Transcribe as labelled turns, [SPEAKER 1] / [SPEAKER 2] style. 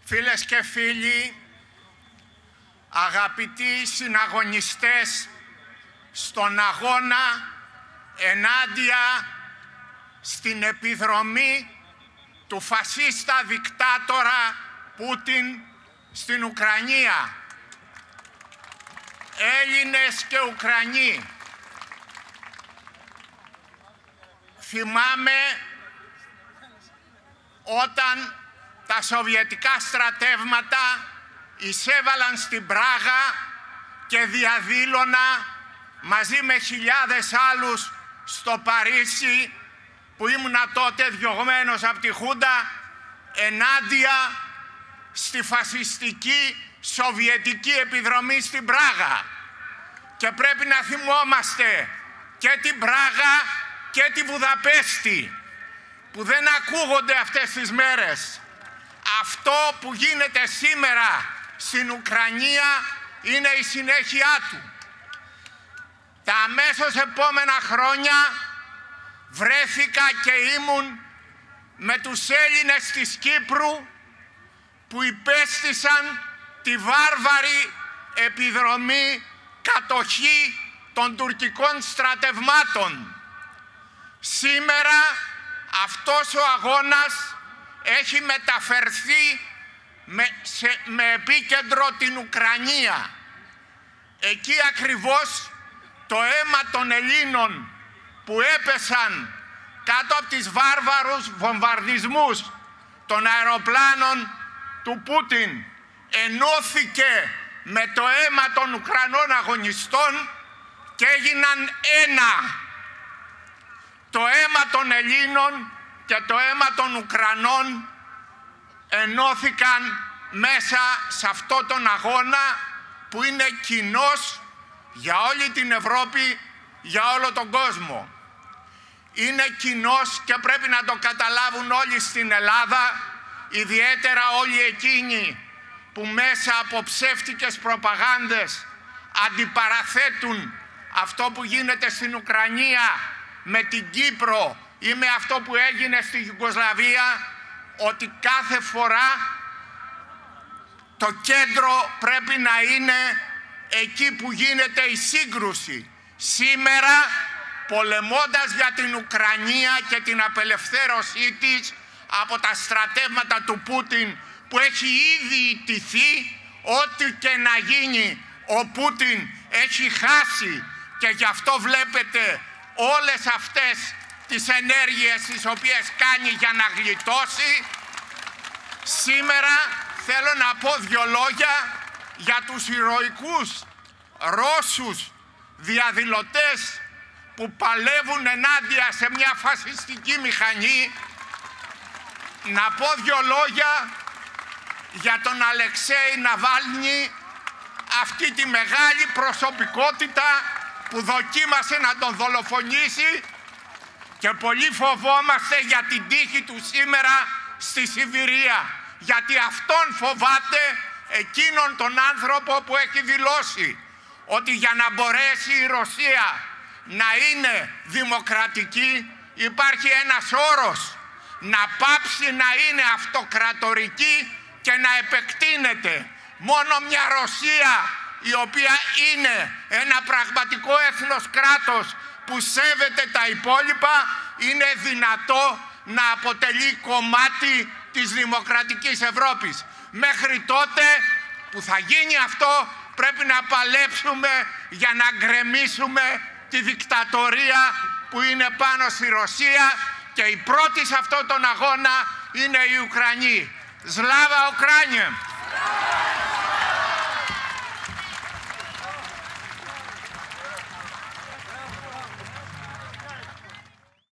[SPEAKER 1] Φίλες και φίλοι, αγαπητοί συναγωνιστές στον αγώνα ενάντια στην επιδρομή του φασίστα δικτάτορα Πούτιν στην Ουκρανία, Έλληνες και Ουκρανοί, θυμάμαι όταν τα σοβιετικά στρατεύματα εισέβαλαν στην Πράγα και διαδήλωνα μαζί με χιλιάδες άλλους στο Παρίσι, που ήμουνα τότε διωγμένος από τη Χούντα, ενάντια στη φασιστική σοβιετική επιδρομή στην Πράγα. Και πρέπει να θυμόμαστε και την Πράγα και τη Βουδαπέστη, που δεν ακούγονται αυτές τις μέρες. Αυτό που γίνεται σήμερα στην Ουκρανία είναι η συνέχεια του. Τα αμέσως επόμενα χρόνια βρέθηκα και ήμουν με τους Έλληνες της Κύπρου που υπέστησαν τη βάρβαρη επιδρομή, κατοχή των τουρκικών στρατευμάτων. Σήμερα αυτός ο αγώνας έχει μεταφερθεί με επίκεντρο την Ουκρανία. Εκεί ακριβώς το αίμα των Ελλήνων που έπεσαν κάτω από τις βάρβαρους βομβαρδισμούς των αεροπλάνων του Πούτιν ενώθηκε με το αίμα των Ουκρανών αγωνιστών και έγιναν ένα. Το αίμα των Ελλήνων και το αίμα των Ουκρανών ενώθηκαν μέσα σε αυτό τον αγώνα που είναι κοινός για όλη την Ευρώπη, για όλο τον κόσμο. Είναι κοινός και πρέπει να το καταλάβουν όλοι στην Ελλάδα, ιδιαίτερα όλοι εκείνοι που μέσα από ψεύτικες προπαγάνδες αντιπαραθέτουν αυτό που γίνεται στην Ουκρανία με την Κύπρο ή με αυτό που έγινε στη Ιουγκοσλαβία, ότι κάθε φορά το κέντρο πρέπει να είναι εκεί που γίνεται η σύγκρουση. Σήμερα, πολεμώντας για την Ουκρανία και την απελευθέρωσή της από τα στρατεύματα του Πούτιν, που έχει ήδη ιτηθεί, ό,τι και να γίνει ο Πούτιν έχει χάσει, και γι' αυτό βλέπετε όλες αυτές τις ενέργειες τις οποίες κάνει για να γλιτώσει. Σήμερα θέλω να πω δύο λόγια για τους ηρωικούς Ρώσους διαδηλωτές που παλεύουν ενάντια σε μια φασιστική μηχανή. Να πω δύο λόγια για τον Αλεξέη Ναβάλνη, αυτή τη μεγάλη προσωπικότητα που δοκίμασε να τον δολοφονήσει, και πολύ φοβόμαστε για την τύχη του σήμερα στη Σιβηρία, γιατί αυτόν φοβάται, εκείνον τον άνθρωπο που έχει δηλώσει ότι για να μπορέσει η Ρωσία να είναι δημοκρατική υπάρχει ένας όρος, να πάψει να είναι αυτοκρατορική και να επεκτείνεται. Μόνο μια Ρωσία η οποία είναι ένα πραγματικό έθνος κράτος που σέβεται τα υπόλοιπα είναι δυνατό να αποτελεί κομμάτι της δημοκρατικής Ευρώπης. Μέχρι τότε που θα γίνει αυτό πρέπει να παλέψουμε για να γκρεμίσουμε τη δικτατορία που είναι πάνω στη Ρωσία, και η πρώτη σε αυτόν τον αγώνα είναι οι Ουκρανοί. Σλάβα Ουκράνια!